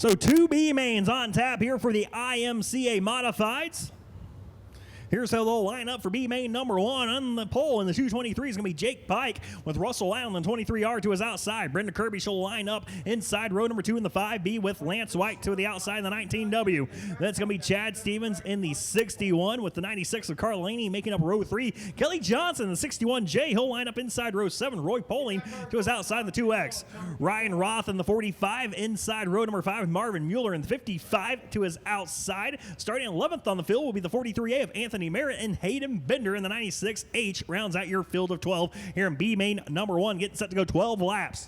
So 2B mains on tap here for the IMCA Modifieds. Here's how they'll line up for B main number 1 on the pole in the 223 is going to be Jake Pike with Russell Allen 23R to his outside. Brenda Kirby she'll line up inside row number 2 in the 5B with Lance White to the outside in the 19W. That's going to be Chad Stevens in the 61 with the 96 of Carl Laney making up row 3. Kelly Johnson in the 61J. He'll line up inside row 7. Roy Poling to his outside in the 2X. Ryan Roth in the 45 inside row number 5 with Marvin Mueller in the 55 to his outside. Starting 11th on the field will be the 43A of Anthony Merritt, and Hayden Bender in the 96H rounds out your field of 12 here in B main number 1, getting set to go 12 laps.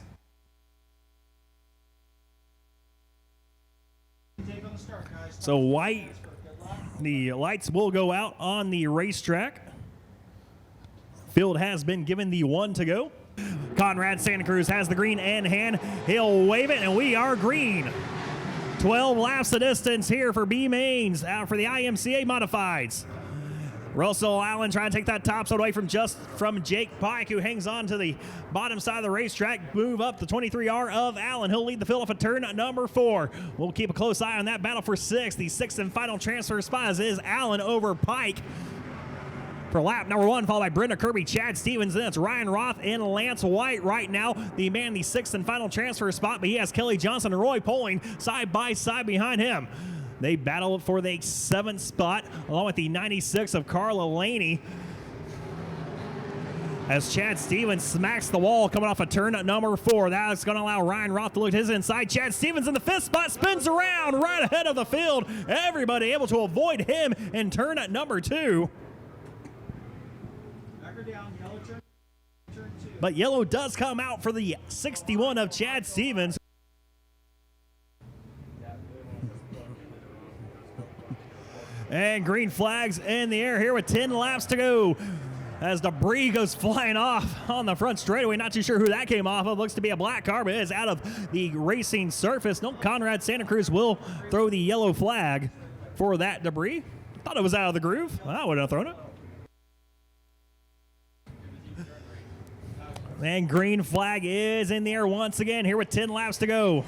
So White, the lights will go out on the racetrack. Field has been given the 1 to go. Conrad Santa Cruz has the green in hand. He'll wave it, and we are green. 12 laps the distance here for B mains for the IMCA Modifieds. Russell Allen trying to take that topside away from Jake Pike, who hangs on to the bottom side of the racetrack. Move up the 23R of Allen. He'll lead the field off of turn number 4. We'll keep a close eye on that battle for 6th. The 6th and final transfer spot is Allen over Pike for lap number 1, followed by Brenda Kirby, Chad Stevens. Then it's Ryan Roth and Lance White right now. The 6th and final transfer spot, but he has Kelly Johnson and Roy Poling side by side behind him. They battle for the 7th spot, along with the 96 of Carla Laney. As Chad Stevens smacks the wall coming off of turn number 4. That's going to allow Ryan Roth to look at his inside. Chad Stevens in the 5th spot, spins around right ahead of the field. Everybody able to avoid him in turn number 2. But yellow does come out for the 61 of Chad Stevens. And green flags in the air here with 10 laps to go. As debris goes flying off on the front straightaway. Not too sure who that came off of. Looks to be a black car, but it is out of the racing surface. No, Conrad Santa Cruz will throw the yellow flag for that debris. Thought it was out of the groove. I wouldn't have thrown it. And green flag is in the air once again here with 10 laps to go.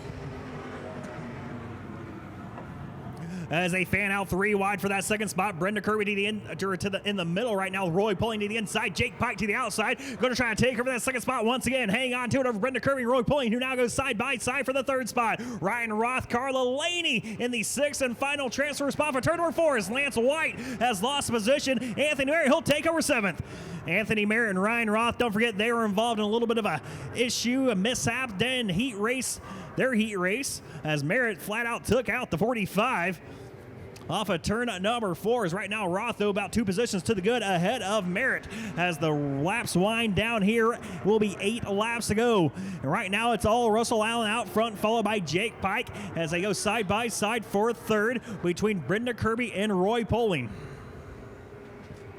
As they fan out 3 wide for that 2nd spot. Brenda Kirby to the in the middle right now. Roy Poling to the inside. Jake Pike to the outside. Going to try to take over that 2nd spot once again. Hang on to it over Brenda Kirby. Roy Poling, who now goes side by side for the 3rd spot. Ryan Roth, Carla Laney in the 6th and final transfer spot for turn number 4 as Lance White has lost position. Anthony Merritt, he'll take over 7th. Anthony Merritt and Ryan Roth, don't forget they were involved in a little bit of a issue, a mishap, then their heat race, as Merritt flat out took out the 45. Off of turn number 4 is right now Roth, though, about 2 positions to the good ahead of Merritt. As the laps wind down here, will be 8 laps to go. And right now it's all Russell Allen out front, followed by Jake Pike as they go side by side for 3rd between Brenda Kirby and Roy Poling.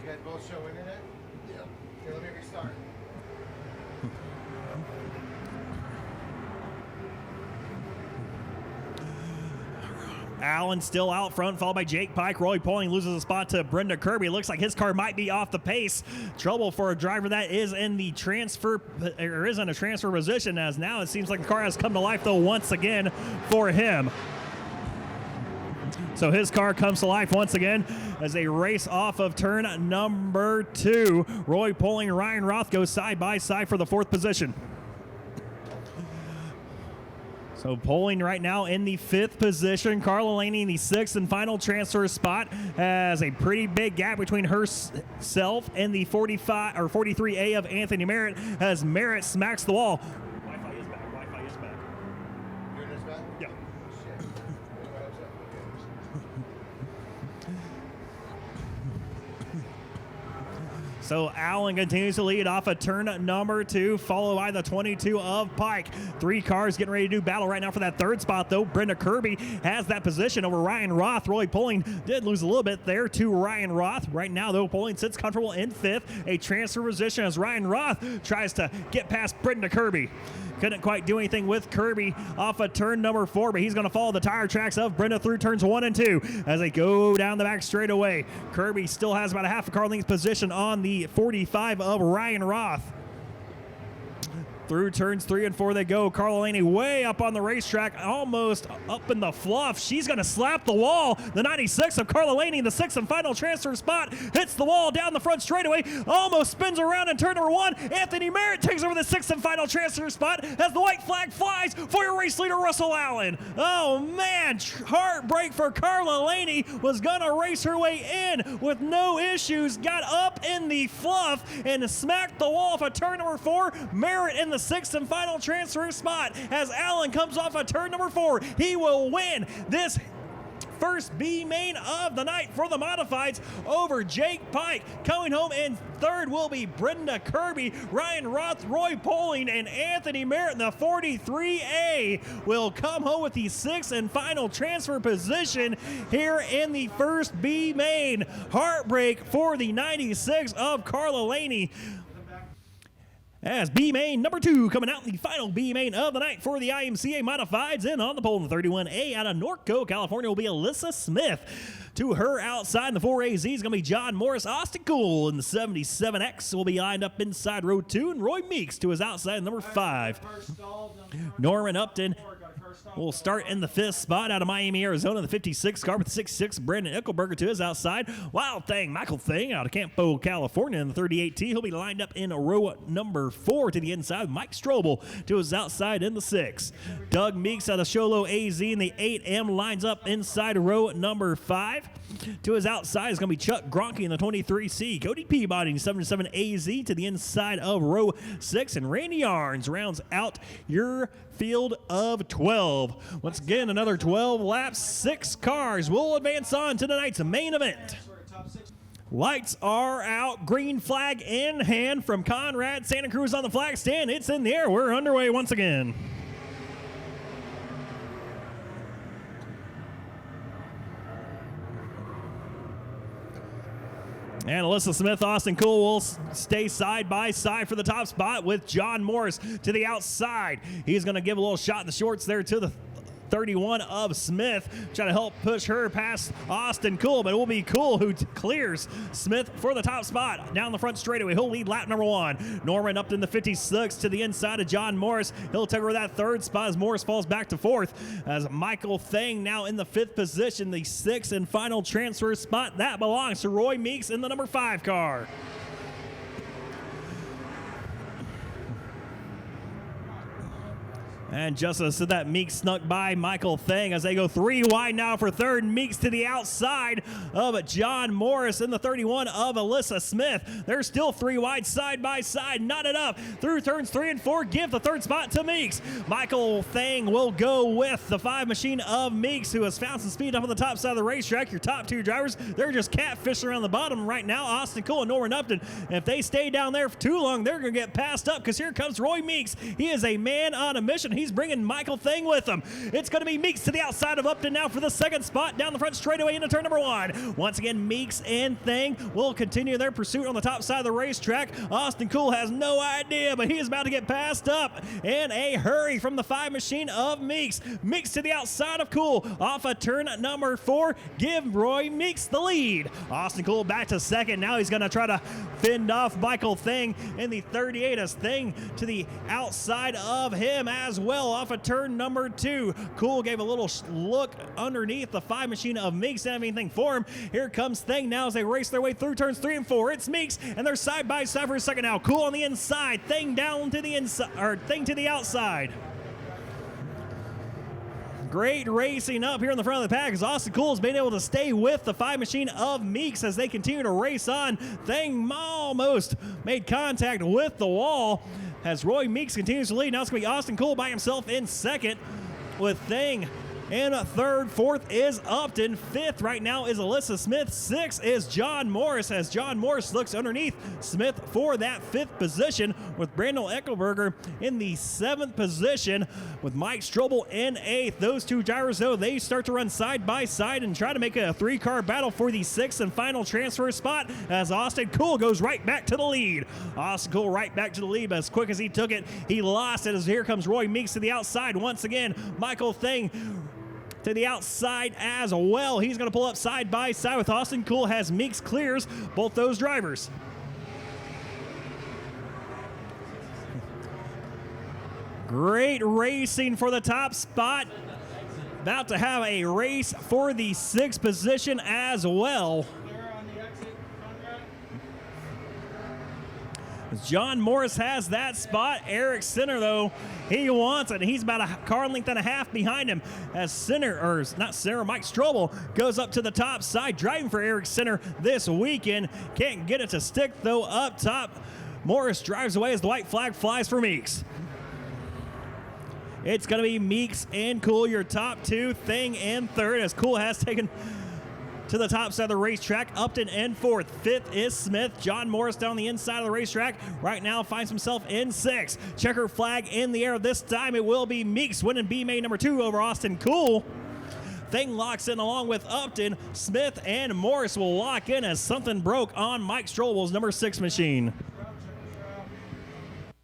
You guys both show internet? Yeah. Okay, let me restart. Allen still out front, followed by Jake Pike. Roy Poling loses a spot to Brenda Kirby. Looks like his car might be off the pace. Trouble for a driver that is in the transfer, or is in a transfer position, as now it seems like the car has come to life, though, once again for him. So his car comes to life once again as they race off of turn number 2. Roy Poling and Ryan Roth go side by side for the 4th position. So Poling right now in the 5th position. Carla Laney in the 6th and final transfer spot has a pretty big gap between herself and the 45 or 43A of Anthony Merritt as Merritt smacks the wall. Wi-Fi is back. Wi-Fi is back. Your internet's back? Yeah. Shit. So Allen continues to lead off of turn number 2, followed by the 22 of Pike. 3 cars getting ready to do battle right now for that 3rd spot, though. Brenda Kirby has that position over Ryan Roth. Roy Poling did lose a little bit there to Ryan Roth. Right now, though, Poling sits comfortable in 5th. A transfer position as Ryan Roth tries to get past Brenda Kirby. Couldn't quite do anything with Kirby off of turn number 4, but he's going to follow the tire tracks of Brenda through turns 1 and 2 as they go down the back straightaway. Kirby still has about a half a car length position on the 45 of Ryan Roth. Through turns 3 and 4 they go. Carla Laney way up on the racetrack, almost up in the fluff. She's going to slap the wall. The 96 of Carla Laney, the 6th and final transfer spot, hits the wall down the front straightaway, almost spins around in turn number 1. Anthony Merritt takes over the 6th and final transfer spot as the white flag flies for your race leader, Russell Allen. Oh, man, heartbreak for Carla Laney. Was going to race her way in with no issues, got up in the fluff and smacked the wall for turn number 4. Merritt in the 6th and final transfer spot as Allen comes off of turn number 4. He will win this first B main of the night for the modifieds over Jake Pike. Coming home in third will be Brenda Kirby, Ryan Roth, Roy Poling, and Anthony Merritt in the 43A will come home with the 6th and final transfer position here in the first B main. Heartbreak for the 96 of Carla Laney. As B main number 2 coming out in the final B main of the night for the IMCA Modifieds, and on the pole in the 31A out of Norco, California will be Alyssa Smith. To her outside in the 4AZ is going to be John Morris. Austin Cool in the 77X will be lined up inside row 2, and Roy Meeks to his outside number 5. Norman Upton will start in the 5th spot out of Miami, Arizona, the 56 car with the 66. Brandon Eckelberger to his outside. Wild Thing, Michael Thing out of Campo, California in the 38T. He'll be lined up in row number 4 to the inside. Mike Strobel to his outside in the 6. Doug Meeks out of Sholo AZ in the 8M lines up inside row number 5. To his outside is going to be Chuck Gronke in the 23C. Cody Peabody in 77 AZ to the inside of row 6. And Randy Yarns rounds out your field of 12. Once again, another 12 laps. 6 cars will advance on to tonight's main event. Lights are out. Green flag in hand from Conrad Santa Cruz on the flag stand. It's in the air. We're underway once again. And Alyssa Smith, Austin Cool will stay side by side for the top spot with John Morris to the outside. He's going to give a little shot in the shorts there to the 31 of Smith, trying to help push her past Austin Cool, but it will be Cool who clears Smith for the top spot down the front straightaway. He'll lead lap number 1. Norman Upton the 56 to the inside of John Morris. He'll take over that 3rd spot as Morris falls back to 4th, as Michael Thang now in the 5th position, the 6th and final transfer spot that belongs to Roy Meeks in the number 5 car. And just as that, Meeks snuck by Michael Thang as they go 3 wide now for 3rd. Meeks to the outside of John Morris in the 31 of Alyssa Smith. They're still 3 wide side by side. Not enough. Through turns 3 and 4, give the 3rd spot to Meeks. Michael Thang will go with the 5 machine of Meeks, who has found some speed up on the top side of the racetrack. Your top 2 drivers, they're just catfishing around the bottom right now. Austin Cole and Norman Upton. And if they stay down there for too long, they're going to get passed up, because here comes Roy Meeks. He is a man on a mission. He's bringing Michael Thang with him. It's going to be Meeks to the outside of Upton now for the 2nd spot down the front straightaway into turn number 1. Once again, Meeks and Thang will continue their pursuit on the top side of the racetrack. Austin Cool has no idea, but he is about to get passed up in a hurry from the 5 machine of Meeks. Meeks to the outside of Cool off of turn number 4. Give Roy Meeks the lead. Austin Cool back to 2nd. Now he's going to try to fend off Michael Thang in the 38 as Thang to the outside of him as well off of turn number 2. Cool gave a little look underneath the 5 machine of Meeks. Didn't have anything for him. Here comes Thang now as they race their way through turns 3 and 4. It's Meeks, and they're side by side for a second now. Cool on the inside. Thang down to the inside, or Thang to the outside. Great racing up here in the front of the pack as Austin Cool has been able to stay with the 5 machine of Meeks as they continue to race on. Thang almost made contact with the wall as Roy Meeks continues to lead. Now it's going to be Austin Cool by himself in 2nd with Thang in 3rd. 4th is Upton. 5th right now is Alyssa Smith. 6th is John Morris as John Morris looks underneath Smith for that 5th position with Brandon Eckelberger in the 7th position with Mike Strobel in 8th. Those 2 drivers, though, they start to run side by side and try to make a 3-car battle for the 6th and final transfer spot as Austin Cool goes right back to the lead. Austin Cool right back to the lead, but as quick as he took it, he lost it as here comes Roy Meeks to the outside. Once again, Michael Thang to the outside as well. He's going to pull up side by side with Austin Cool as Meeks clears both those drivers. Great racing for the top spot. About to have a race for the 6th position as well. John Morris has that spot. Eric Sinner, though, he wants it. He's about a car length and a half behind him as Mike Strobel goes up to the top side, driving for Eric Sinner this weekend. Can't get it to stick, though, up top. Morris drives away as the white flag flies for Meeks. It's going to be Meeks and Cool, your top two. Thing in third, as Cool has taken to the top side of the racetrack. Upton in fourth. Fifth is Smith. John Morris down the inside of the racetrack. Right now finds himself in sixth. Checker flag in the air. This time it will be Meeks winning B-Main number 2 over Austin Cool. Thing locks in along with Upton. Smith and Morris will lock in as something broke on Mike Strobel's number 6 machine.